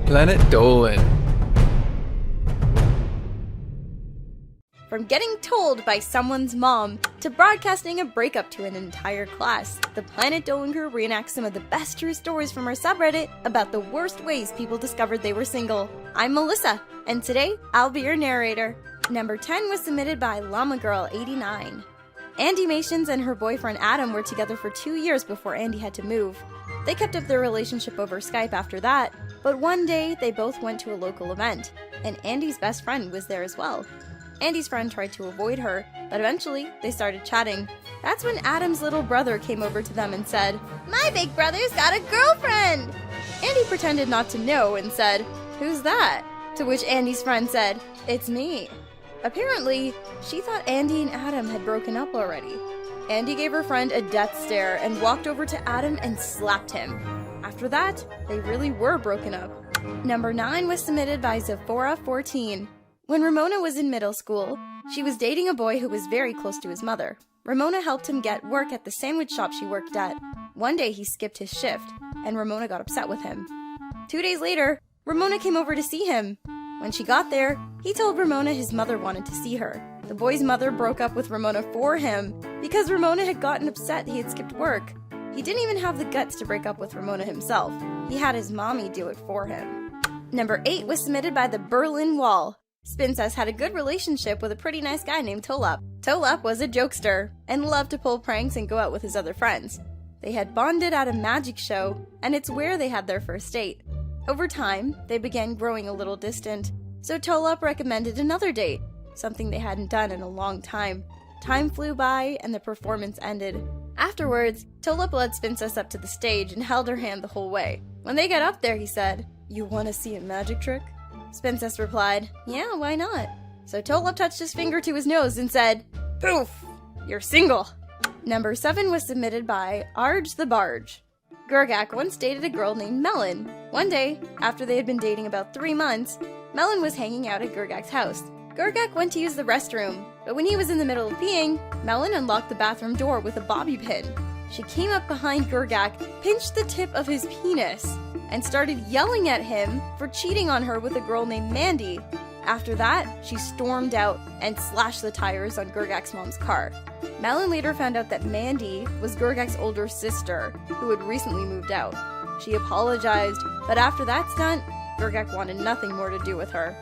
Planet Dolan. From getting told by someone's mom to broadcasting a breakup to an entire class, the Planet Dolan crew reenacts some of the best true stories from our subreddit about the worst ways people discovered they were single. I'm Melissa, and today I'll be your narrator. Number 10 was submitted by Llama Girl 89. Andy Mations and her boyfriend Adam were together for 2 years before Andy had to move. They kept up their relationship over Skype after that, but one day they both went to a local event, and Andy's best friend was there as well. Andy's friend tried to avoid her, but eventually they started chatting. That's when Adam's little brother came over to them and said, "My big brother's got a girlfriend!" Andy pretended not to know and said, "Who's that?" To which Andy's friend said, "It's me." Apparently, she thought Andy and Adam had broken up already. Andy gave her friend a death stare and walked over to Adam and slapped him. After that, they really were broken up. Number 9 was submitted by Zephora14. When Ramona was in middle school, she was dating a boy who was very close to his mother. Ramona helped him get work at the sandwich shop she worked at. One day he skipped his shift, and Ramona got upset with him. 2 days later, Ramona came over to see him. When she got there, he told Ramona his mother wanted to see her. The boy's mother broke up with Ramona for him because Ramona had gotten upset he had skipped work. He didn't even have the guts to break up with Ramona himself. He had his mommy do it for him. Number 8 was submitted by the Berlin Wall. Spincess had a good relationship with a pretty nice guy named Tolop. Tolop was a jokester and loved to pull pranks and go out with his other friends. They had bonded at a magic show, and it's where they had their first date. Over time, they began growing a little distant, so Tolop recommended another date, something they hadn't done in a long time. Time flew by, and the performance ended. Afterwards, Tolop led Spincess up to the stage and held her hand the whole way. When they got up there, he said, "You want to see a magic trick?" Spincess replied, "Yeah, why not?" So Tolop touched his finger to his nose and said, "Poof! You're single!" Number 7 was submitted by Arj the Barge. Gurgak once dated a girl named Melon. One day, after they had been dating about 3 months, Melon was hanging out at Gurgak's house. Gurgak went to use the restroom, but when he was in the middle of peeing, Melon unlocked the bathroom door with a bobby pin. She came up behind Gurgak, pinched the tip of his penis, and started yelling at him for cheating on her with a girl named Mandy. After that, she stormed out and slashed the tires on Gurgak's mom's car. Melon later found out that Mandy was Gurgak's older sister, who had recently moved out. She apologized, but after that stunt, Gurgak wanted nothing more to do with her.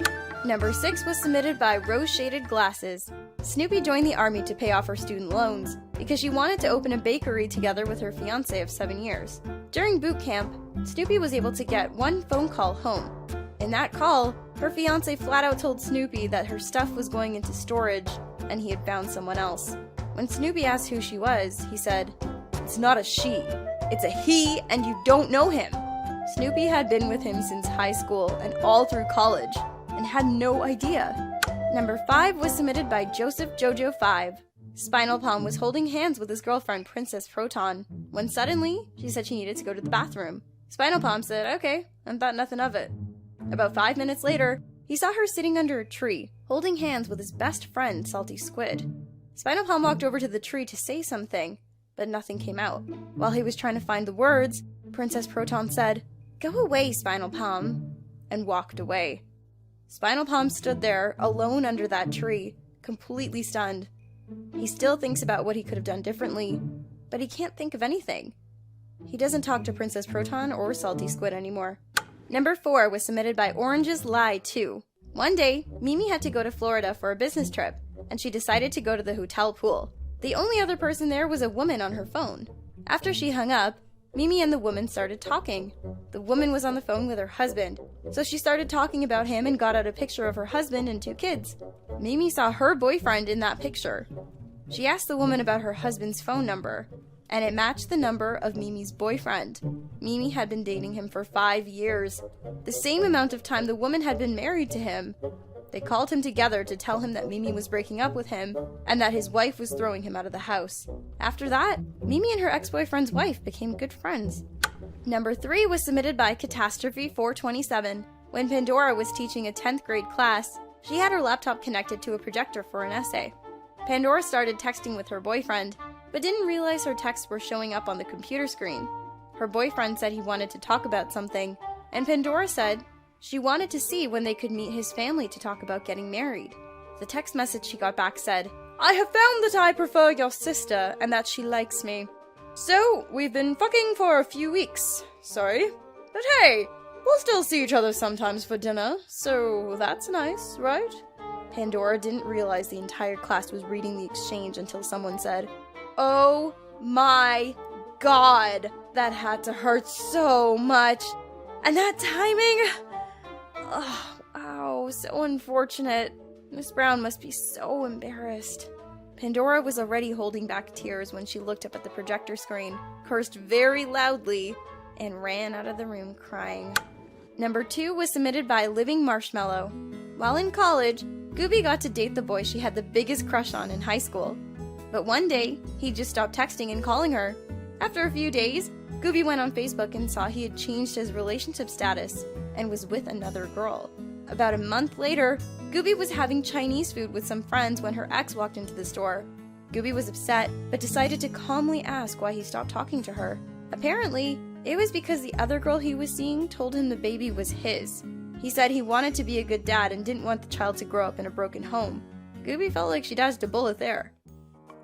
Number 6 was submitted by Rose-Shaded Glasses. Snoopy joined the army to pay off her student loans because she wanted to open a bakery together with her fiancé of 7 years. During boot camp, Snoopy was able to get one phone call home. In that call, her fiancé flat out told Snoopy that her stuff was going into storage and he had found someone else. When Snoopy asked who she was, he said, "It's not a she, it's a he and you don't know him." Snoopy had been with him since high school and all through college and had no idea. Number 5 was submitted by Joseph Jojo 5. Spinal Palm was holding hands with his girlfriend Princess Proton when suddenly she said she needed to go to the bathroom. Spinal Palm said, "Okay," and thought nothing of it. About 5 minutes later, he saw her sitting under a tree, holding hands with his best friend Salty Squid. Spinal Palm walked over to the tree to say something, but nothing came out. While he was trying to find the words, Princess Proton said, "Go away, Spinal Palm," and walked away. Spinal Palm stood there, alone under that tree, completely stunned. He still thinks about what he could have done differently, but he can't think of anything. He doesn't talk to Princess Proton or Salty Squid anymore. Number 4 was submitted by Orange's Lie 2. One day, Mimi had to go to Florida for a business trip, and she decided to go to the hotel pool. The only other person there was a woman on her phone. After she hung up, Mimi and the woman started talking. The woman was on the phone with her husband, so she started talking about him and got out a picture of her husband and 2 kids. Mimi saw her boyfriend in that picture. She asked the woman about her husband's phone number, and it matched the number of Mimi's boyfriend. Mimi had been dating him for 5 years, the same amount of time the woman had been married to him. They called him together to tell him that Mimi was breaking up with him and that his wife was throwing him out of the house. After that, Mimi and her ex-boyfriend's wife became good friends. Number 3 was submitted by Catastrophe 427. When Pandora was teaching a 10th grade class, she had her laptop connected to a projector for an essay. Pandora started texting with her boyfriend, but didn't realize her texts were showing up on the computer screen. Her boyfriend said he wanted to talk about something, and Pandora said She wanted to see when they could meet his family to talk about getting married. The text message she got back said, "I have found that I prefer your sister and that she likes me. So, we've been fucking for a few weeks. Sorry. But hey, we'll still see each other sometimes for dinner, so that's nice, right?" Pandora didn't realize the entire class was reading the exchange until someone said, "Oh my god, that had to hurt so much. And that timing? Oh, wow, so unfortunate. Miss Brown must be so embarrassed." Pandora was already holding back tears when she looked up at the projector screen, cursed very loudly, and ran out of the room crying. Number 2 was submitted by Living Marshmallow. While in college, Gooby got to date the boy she had the biggest crush on in high school. But one day, he just stopped texting and calling her. After a few days, Gooby went on Facebook and saw he had changed his relationship status and was with another girl. About a month later, Gooby was having Chinese food with some friends when her ex walked into the store. Gooby was upset, but decided to calmly ask why he stopped talking to her. Apparently, it was because the other girl he was seeing told him the baby was his. He said he wanted to be a good dad and didn't want the child to grow up in a broken home. Gooby felt like she dodged a bullet there.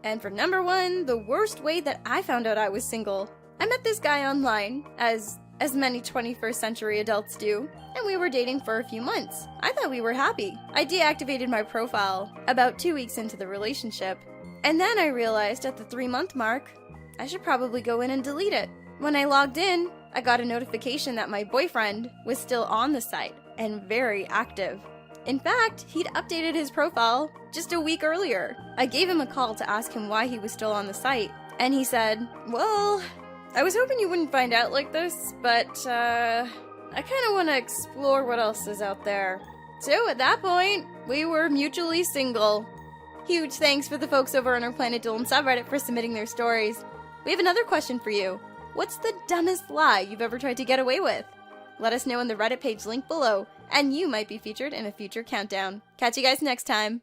And for number 1, the worst way that I found out I was single. I met this guy online, as many 21st century adults do, and we were dating for a few months. I thought we were happy. I deactivated my profile about 2 weeks into the relationship, and then I realized at the 3-month mark, I should probably go in and delete it. When I logged in, I got a notification that my boyfriend was still on the site, and very active. In fact, he'd updated his profile just a week earlier. I gave him a call to ask him why he was still on the site, and he said, "Well, I was hoping you wouldn't find out like this, but, I kinda wanna explore what else is out there." So at that point, we were mutually single. Huge thanks for the folks over on our Planet Dolan subreddit for submitting their stories. We have another question for you. What's the dumbest lie you've ever tried to get away with? Let us know in the Reddit page linked below, and you might be featured in a future countdown. Catch you guys next time!